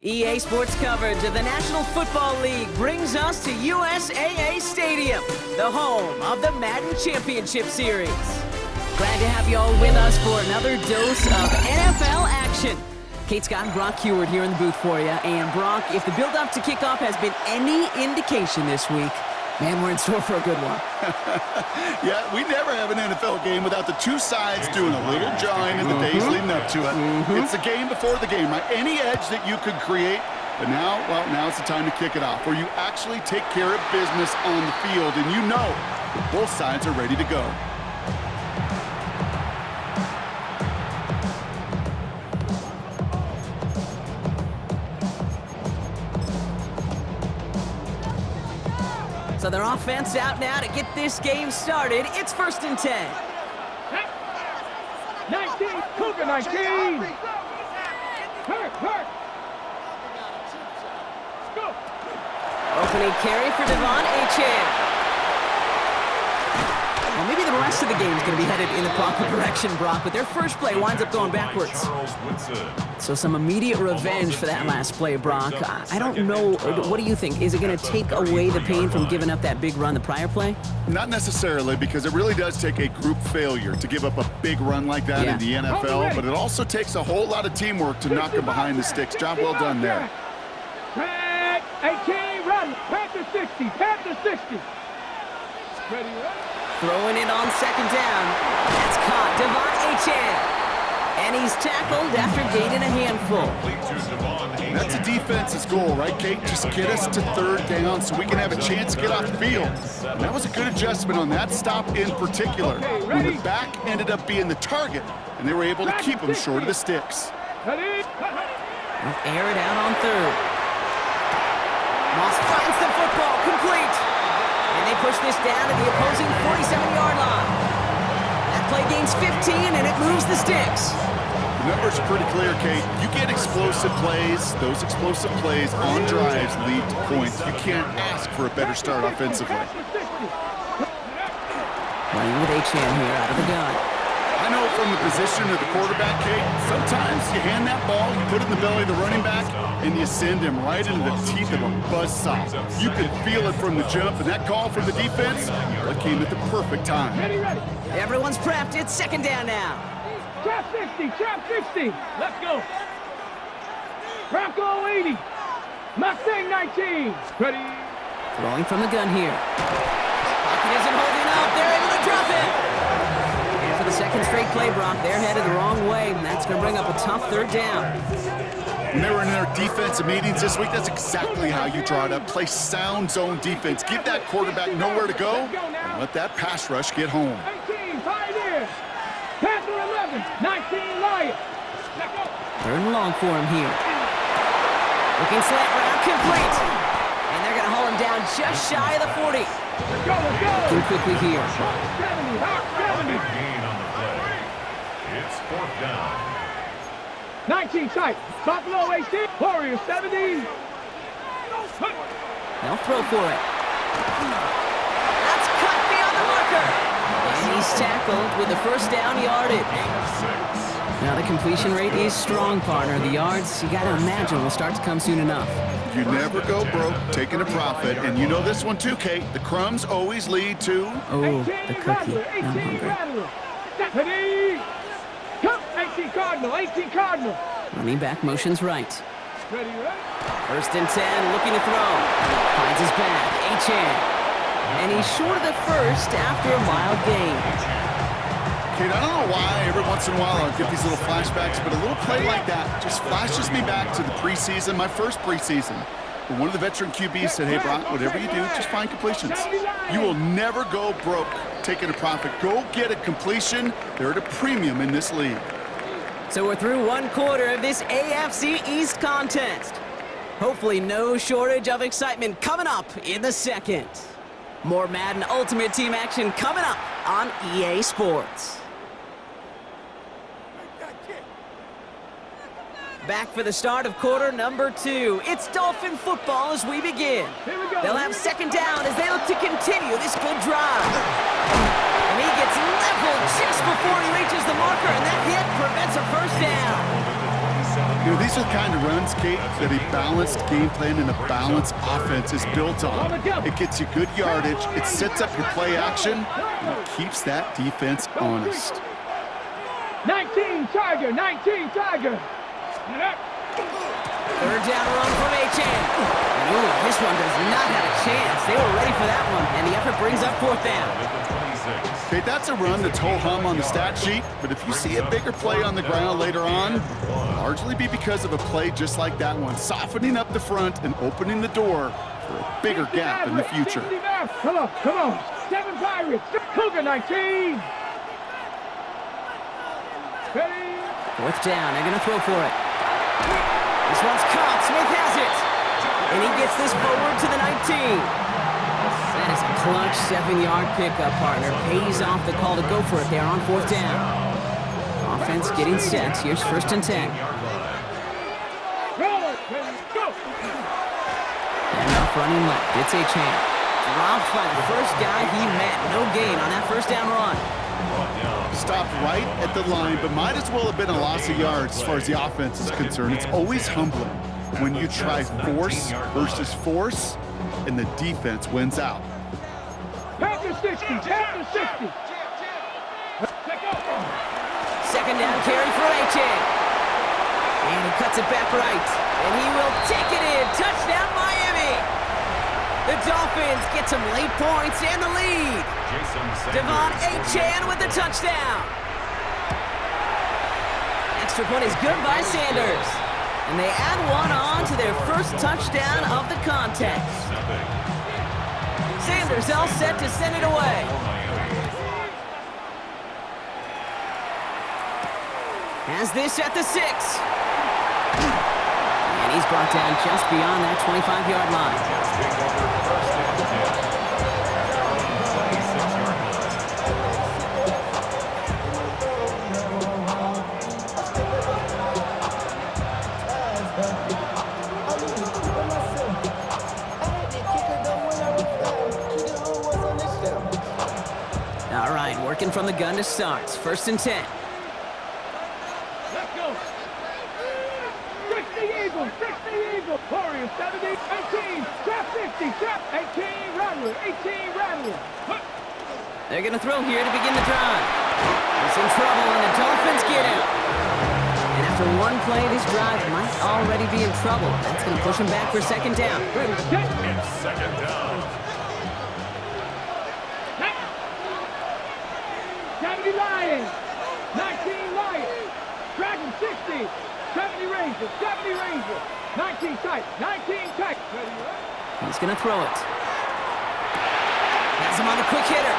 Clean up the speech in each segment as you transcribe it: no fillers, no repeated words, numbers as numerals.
EA Sports coverage of the National Football League brings us to USAA Stadium, the home of the Madden Championship Series. Glad to have you all with us for another dose of NFL action. Kate Scott and Brock Heward here in the booth for you. And Brock, if the build-up to kickoff has been any indication this week, man, we're in store for a good one. Yeah, we never have an NFL game without the two sides doing a little jawing in the days leading up to it. It's the game before the game, right? Any edge that you could create, but now, well, now it's the time to kick it off, where you actually take care of business on the field, and you know that both sides are ready to go. So their offense out now to get this game started. It's 1st and 10. 19, Cougar 19. Hurt. Go. Opening carry for Devon H2H. Well, maybe the rest of the game is going to be headed in the proper direction, Brock, but their first play winds up going backwards. So some immediate revenge for that last play, Brock. I don't know. What do you think? Is it going to take away the pain from giving up that big run the prior play? Not necessarily, because it really does take a group failure to give up a big run like that in the NFL, but it also takes a whole lot of teamwork to knock them behind the sticks. Job well done there. 18, run. Panther 60. Panther 60. Ready, Throwing it on 2nd down. That's caught. Devon H2H. And he's tackled after gaining a handful. That's a defense's goal, right, Kate? Just get us to 3rd down so we can have a chance to get off the field. And that was a good adjustment on that stop in particular, when the back ended up being the target, and they were able to keep him short of the sticks. We'll air it out on 3rd. Moss finds the football, complete. And they push this down to the opposing 47-yard line. That play gains 15, and it moves the sticks. The numbers are pretty clear, Kate. You get explosive plays. Those explosive plays on drives lead to points. You can't ask for a better start offensively. Playing with H2H here out of the gun. I know from the position of the quarterback, Kate, sometimes you hand that ball, you put it in the belly of the running back, and you send him right into the teeth of a buzzsaw. You can feel it from the jump, and that call from the defense, it came at the perfect time. Everyone's prepped. It's 2nd down now. Trap 60. Let's go. Bronco 80. Mustang 19. Ready. Throwing from the gun here. Pocket isn't holding up. They're able to drop it. And for the 2nd straight play, Brock, they're headed the wrong way, and that's going to bring up a tough 3rd down. When they were in their defensive meetings this week, that's exactly how you draw it up. Play sound zone defense. Give that quarterback nowhere to go, and let that pass rush get home. 18, Pioneers. Panther 11, 19, Lion. 3rd and long for him here. Looking slant route, complete. And they're going to haul him down just shy of the 40. Let's go. Too quickly here. 70. Gain on the play. It's 4th down. 19 tight. Buffalo 18. Warriors 17. They'll throw for it. That's cut beyond the marker. And he's tackled with the 1st down yardage. Now the completion rate is strong, partner. The yards, you got to imagine, will start to come soon enough. You never go broke taking a profit. And you know this one too, Kate. The crumbs always lead to... Oh, the cookie. I'm hungry. 18 Cardinal. Running back motions right. Ready. 1st and 10, looking to throw. Finds his back, H2H. And he's short of the 1st after a mild gain. Kate, I don't know why every once in a while I'll get these little flashbacks, but a little play like that just flashes me back to the preseason, my first preseason. When one of the veteran QBs said, hey, Brock, whatever you do, just find completions. You will never go broke taking a profit. Go get a completion. They're at a premium in this league. So we're through 1 quarter of this AFC East contest. Hopefully no shortage of excitement coming up in the 2nd. More Madden Ultimate Team action coming up on EA Sports. Back for the start of quarter number 2. It's Dolphin football as we begin. They'll have 2nd down as they look to continue this good drive. And he gets leveled just before he reaches the marker, and that touchdown. You know, these are the kind of runs, Kate, that a balanced game plan and a balanced offense is built on. It gets you good yardage, it sets up your play action, and it keeps that defense honest. 19 Tiger, 19 Tiger. Third down run from H2H. And ooh, this one does not have a chance. They were ready for that one, and the effort brings up fourth down. Okay, that's a run that's ho-hum on the stat sheet, but if you see a bigger play on the ground later on, it'll largely be because of a play just like that one, softening up the front and opening the door for a bigger gap in the future. Come on, come on. 7 Pirates, Cougar 19. Ready? Fourth down, they're gonna throw for it. This one's caught, Smith has it. And he gets this forward to the 19. That is a clutch 7-yard pickup, partner. Pays off the call to go for it there on fourth down. Offense getting set. Here's first and 10. Roll it, ready, go. And off running left. It's H2H. Dropped by the first guy he met. No gain on that first down run. Stopped right at the line, but might as well have been a loss of yards as far as the offense is concerned. It's always humbling when you try force versus force, and the defense wins out. After 60, after 60. Second down carry for H2H. And he cuts it back right. And he will take it in. Touchdown, Miami. The Dolphins get some late points and the lead. Devon Achane with the touchdown. Extra point is good by Sanders. And they add one on to their first touchdown of the contest. Sanders all set to send it away. Has this at the 6. And he's brought down just beyond that 25-yard line. All right, working from the gun to start. First and 10. Let's go. 60 Eagles, 60 Eagles. Warriors, 70, 18. Trap 50, trap 18, Rattler, 18, Rattler. They're going to throw here to begin the drive. He's in trouble, and the Dolphins get him. And after one play, this drive might already be in trouble. That's going to push him back for second down. Ready, set. It's second down. 70 Lions, 19 Lions. Dragon 60, 70 Rangers, 70 Rangers. 19 tight, 19 tight. Ready, right? He's going to throw it. Has him on the quick hitter.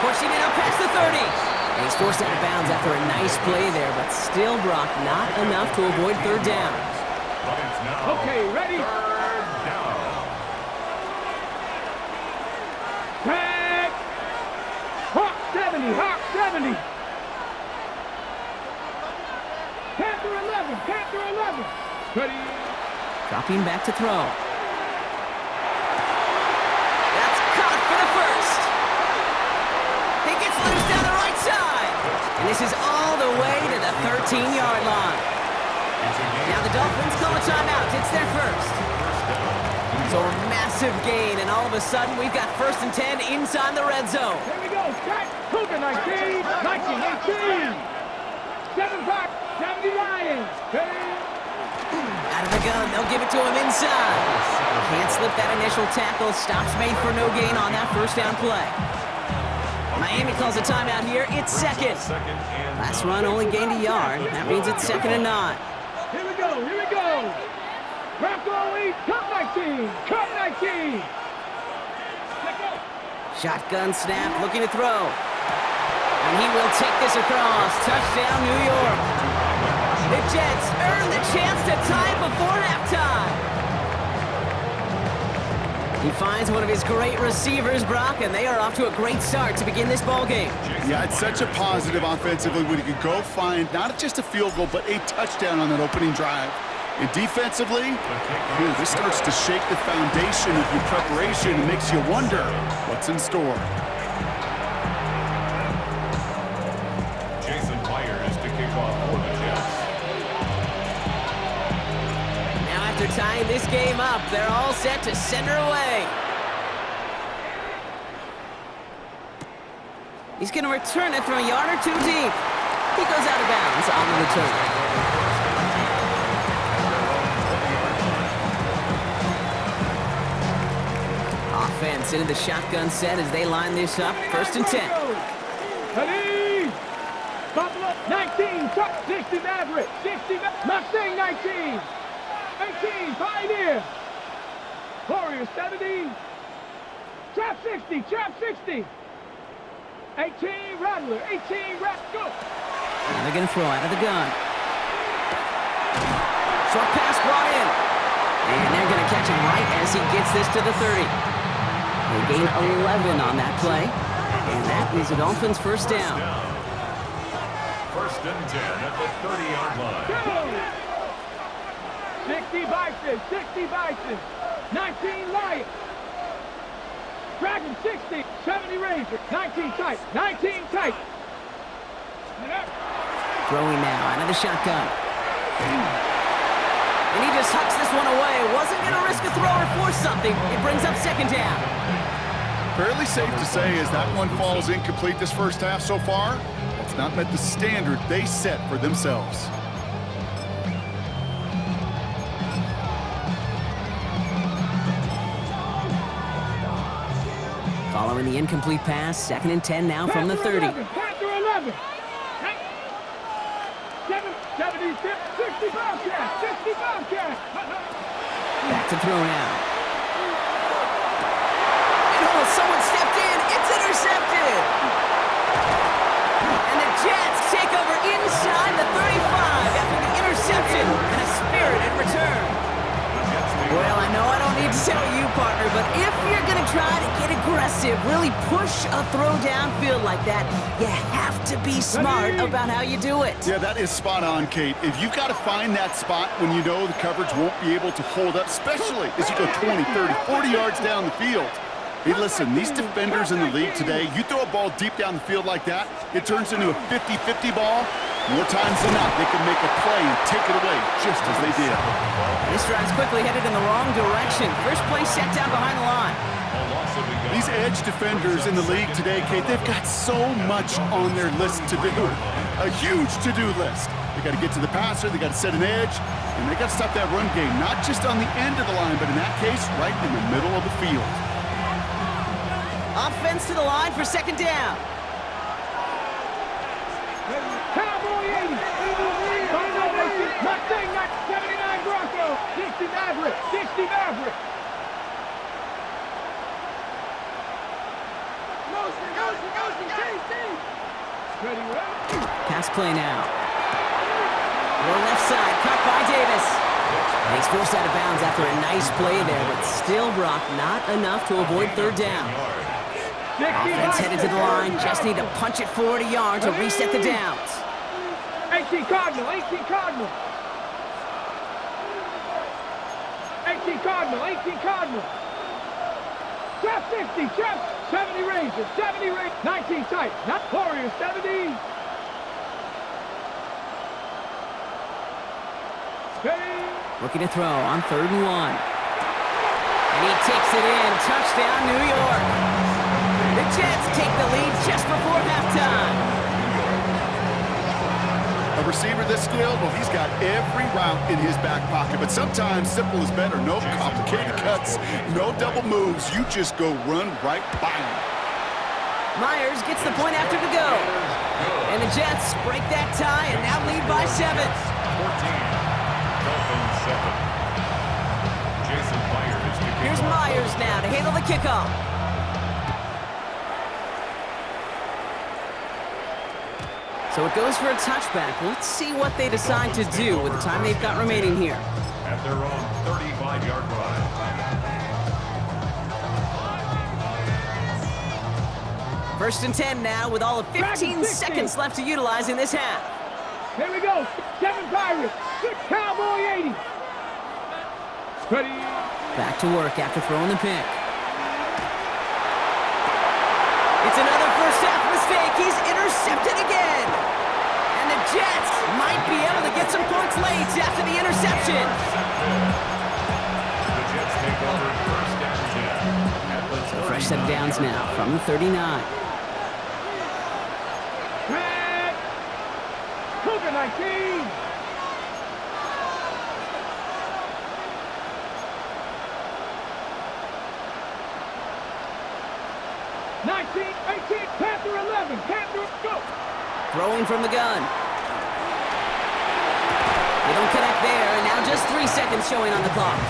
Pushing it up past the 30. And he's forced out of bounds after a nice play there, but still, Brock, not enough to avoid third down. But it's now Okay, ready? third down. Tag. Hawk 70, Hawk 70. Panther 11, Panther 11. Ready? Dropping back to throw. That's caught for the first. He gets loose down the right side. And this is all the way to the 13-yard line. Now the Dolphins call a timeout. It's their first. So a massive gain, and all of a sudden we've got first and 10 inside the red zone. Here we go. Jack Cougar 19, 19, 18. 7-5, 70 Lions. Ready? Out of the gun, they'll give it to him inside. Can't slip that initial tackle. Stops made for no gain on that first down play. Miami calls a timeout here. It's second. Last run only gained a yard. That means it's second and 9. Here we go, here we go. Bronco East, Cup 19, Cup 19. Check out. Shotgun snap, looking to throw. And he will take this across. Touchdown, New York. The Jets earn the chance to tie it before halftime. He finds one of his great receivers, Brock, and they are off to a great start to begin this ball game. Yeah, it's such a positive offensively when you can go find not just a field goal, but a touchdown on that opening drive. And defensively, this starts to shake the foundation of your preparation and makes you wonder what's in store. Jason Myers to kick off for open this game up. They're all set to send her away. He's going to return it from a yard or two deep. He goes out of bounds on the return. Offense into the shotgun set as they line this up. 1st and 10. Ready? Buffalo 19, 60 Maverick, 60 Mustang 19, 18 Pioneer, Warrior 70, Trap 60, Trap 60, 18 Rattler, 18 Rattler, go! Now they're going to throw out of the gun. Short pass brought in. And they're going to catch him right as he gets this to the 30. They gain 11 on that play. And that is a Dolphins' first down. 1st and 10 at the 30-yard line. Go! 60 Bison, 60 Bison, 19 Lion, Dragon 60, 70 Ranger, 19 Type, 19 Type. Throwing now out of the shotgun. And he just hucks this one away. Wasn't going to risk a throw or force something. It brings up 2nd down. Fairly safe to say as that one falls incomplete this first half so far, that's not met the standard they set for themselves. Following the incomplete pass, 2nd and 10 now from the 30. Panther 11. 70, 60 Bobcat, 60 Bobcat. Back to throw now. Someone stepped in. It's intercepted. And the Jets take over inside the 35 after the interception and a spirited return. Well, I know I don't need to tell you, partner, but if you're going to try to get aggressive, really push a throw downfield like that, you have to be smart about how you do it. Yeah, that is spot on, Kate. If you've got to find that spot when you know the coverage won't be able to hold up, especially as you go 20, 30, 40 yards down the field. Hey, listen, these defenders in the league today, you throw a ball deep down the field like that, it turns into a 50-50 ball. More times than not, they can make a play and take it away, just as they did. This drive's quickly headed in the wrong direction. First play set down behind the line. These edge defenders in the league today, Kate, they've got so much on their list to do. A huge to-do list. They got to get to the passer, they got to set an edge, and they got to stop that run game, not just on the end of the line, but in that case, right in the middle of the field. Offense to the line for 2nd down. Cowboy 80. Mustang 79 Bronco. 60 Maverick. 60 Maverick. Pass play now. Or left side, cut by Davis. And he's forced out of bounds after a nice play there, but still, Brock, not enough to avoid 3rd down. Offense headed to the line, just need to punch it forward a yard to reset the downs. 18 Cardinal, 18 Cardinal. 18 Cardinal, 18 Cardinal. Trap 60, trap 70 Ranger, 70 Ranger, 19 Type, not Warrior 70. Looking to throw on 3rd and 1. And he takes it in, touchdown New York. The Jets take the lead just before halftime. A receiver this skilled, well, he's got every route in his back pocket, but sometimes simple is better. No complicated cuts, no double moves. You just go run right by him. Myers gets the point after to go. And the Jets break that tie and now lead by 7. 14. Dolphins 7. Jason Myers. Here's Myers now to handle the kickoff. So it goes for a touchback. Let's see what they decide to do with the time they've got remaining here. At their own 35-yard line. First and 10 now with all of 15 seconds left to utilize in this half. Here we go. 7 Pirates, 6 Cowboy 80. Ready. Back to work after throwing the pick. It's another first half mistake. He's intercepted again. And the Jets might be able to get some points late after the interception. So fresh set of downs now from the 39. Red. Cougar 19. Panther 11, Panther, go! Throwing from the gun. They don't connect there, and now just 3 seconds showing on the clock.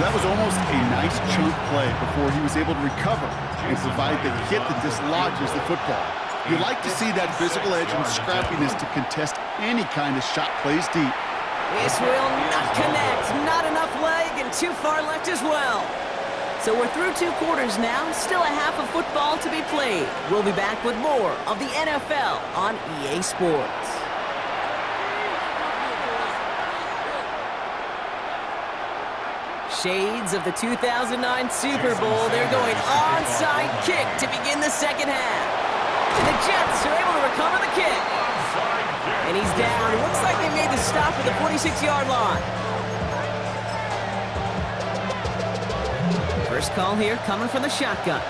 That was almost a nice chunk play before he was able to recover and provide the hit that dislodges the football. You like to see that physical edge and scrappiness to contest any kind of shot plays deep. This will not connect. Not enough leg and too far left as well. So we're through 2 quarters now, still a half of football to be played. We'll be back with more of the NFL on EA Sports. Shades of the 2009 Super Bowl. They're going onside kick to begin the second half. And the Jets are able to recover the kick. And he's down. It looks like they made the stop at the 46-yard line. First call here coming from the shotgun.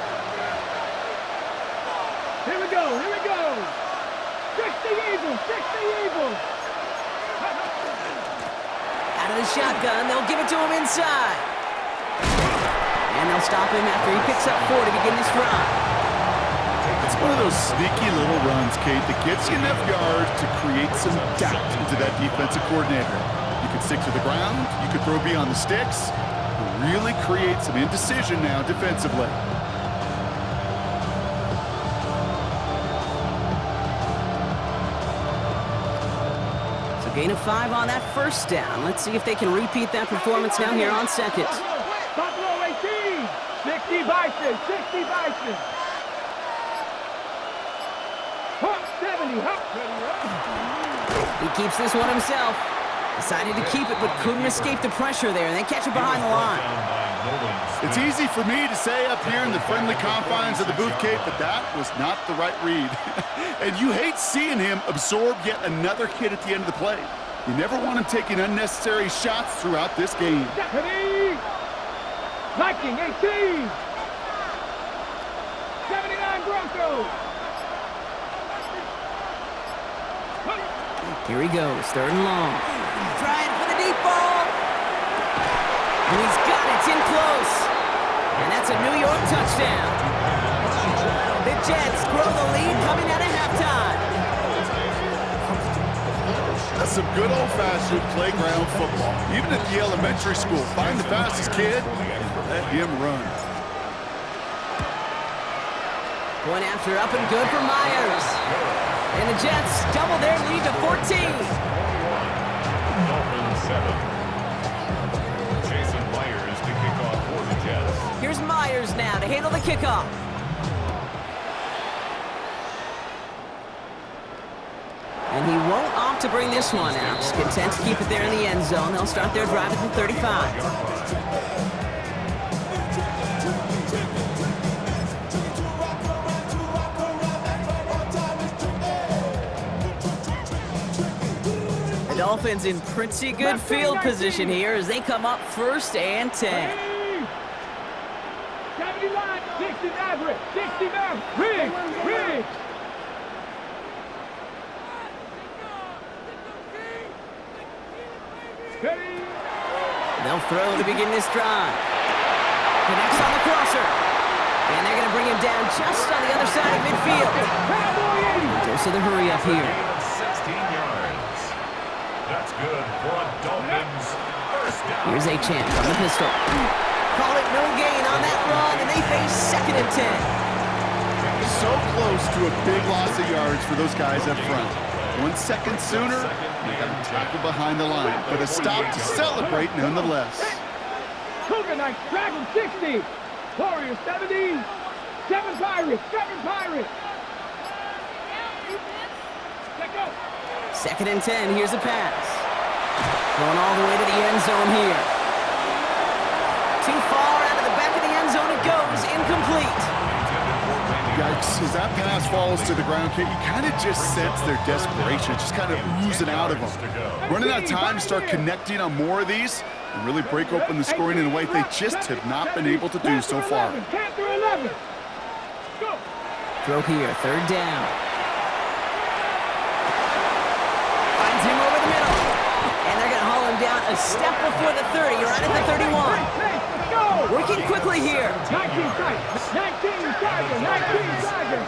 Here we go, here we go. 60 Eagles, 60 Eagles. Out of the shotgun, they'll give it to him inside. And they'll stop him after he picks up 4 to begin this drive. It's one of those sneaky little runs, Kate, that gets you enough yards to create some doubt into that defensive coordinator. You could stick to the ground, you could throw beyond the sticks. Really create some indecision now defensively. So gain of 5 on that first down. Let's see if they can repeat that performance now here on second. Buffalo 18, 60 Bison, 60 Bison. Hawk 70, Hawk 70. He keeps this one himself. Decided to keep it, but couldn't escape the pressure there, and they catch it behind the line. It's easy for me to say up here in the friendly confines of the booth, Kate, but that was not the right read. And you hate seeing him absorb yet another hit at the end of the play. You never want him taking unnecessary shots throughout this game. Deputy! Viking 18! 79 Broncos! Here he goes, 3rd and long. Trying for the deep ball. And he's got it, it's in close. And that's a New York touchdown. The Jets grow the lead coming out of halftime. That's some good old-fashioned playground football. Even at the elementary school, find the fastest kid and let him run. Point after up and good for Myers. And the Jets double their lead to 14. Dolphins 7. Jason Myers to kick off for the Jets. Here's Myers now to handle the kickoff. And he won't opt to bring this one out. Just content to keep it there in the end zone. They'll start their drive at the 35. Dolphins in pretty good field position here as they come up 1st and 10. 79, 60 Maverick, 60 Maverick, Riggs. They'll throw to begin this drive. Connects on the crosser. And they're going to bring him down just on the other side of midfield. Dose of the hurry up here. 16 yards. That's good for a Dolphins first down. Here's a chance on the pistol. Call it no gain on that run, and they face 2nd and 10. So close to a big loss of yards for those guys up front. 1 second sooner, they got a tackle behind the line, but a stop to celebrate nonetheless. Cougar Knights, Dragon 60, Warriors 70, 7 Pirates, 7 Pirates. Let go. 2nd and 10, here's a pass. Going all the way to the end zone here. Too far out of the back of the end zone it goes, incomplete. Yikes, as that pass falls to the ground, Kate, you kind of just sense their desperation. It's just kind of oozing out of them. Running out of time to start connecting on more of these and really break open the scoring in a way they just have not been able to do so far. 10 through 11. Go. Throw here, third down. Finds him over the middle. And they're going to haul him down a step before the 30, right at the 31. Working quickly here. 19 tight. 19 tiger. 19 tiger.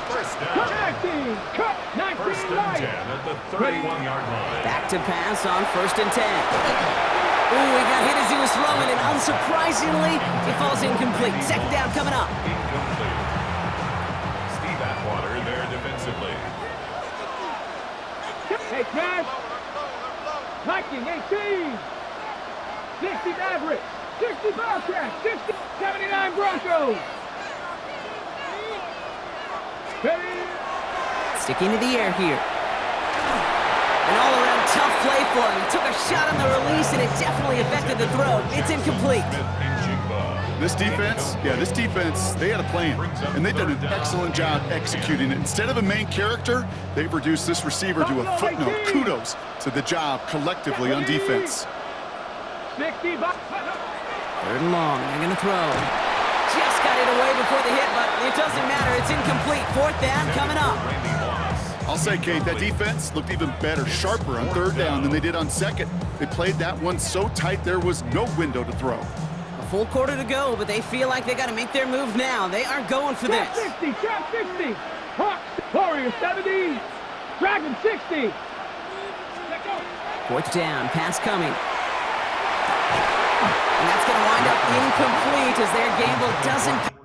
Cut 19. Cut 19 First and light. 10 at the 31-yard line. Back to pass on first and 10. Ooh, he got hit as he was throwing, and unsurprisingly, it falls incomplete. Second down coming up. Incomplete. Steve Atwater there defensively. Hey, Chad. 19, 18. 60 Maverick. 60 Bobcats. 60, 79 Broncos. Ready? Sticking to the air here. An all-around tough play for him. He took a shot on the release, and it definitely affected the throw. It's incomplete. This defense, they had a plan, and they did an excellent job executing it. Instead of a main character, they've reduced this receiver to a footnote. Kudos to the job collectively on defense. 60 Third and long, they're going to throw. Just got it away before the hit, but it doesn't matter. It's incomplete. Fourth down coming up. I'll say, Kate, that defense looked even better, sharper on third down than they did on second. They played that one so tight there was no window to throw. A full quarter to go, but they feel like they got to make their move now. They are going for this. Trap 60, trap 60. Hawks, Warriors 70. Dragon 60. Fourth down, pass coming. And that's going to wind up incomplete as their gamble doesn't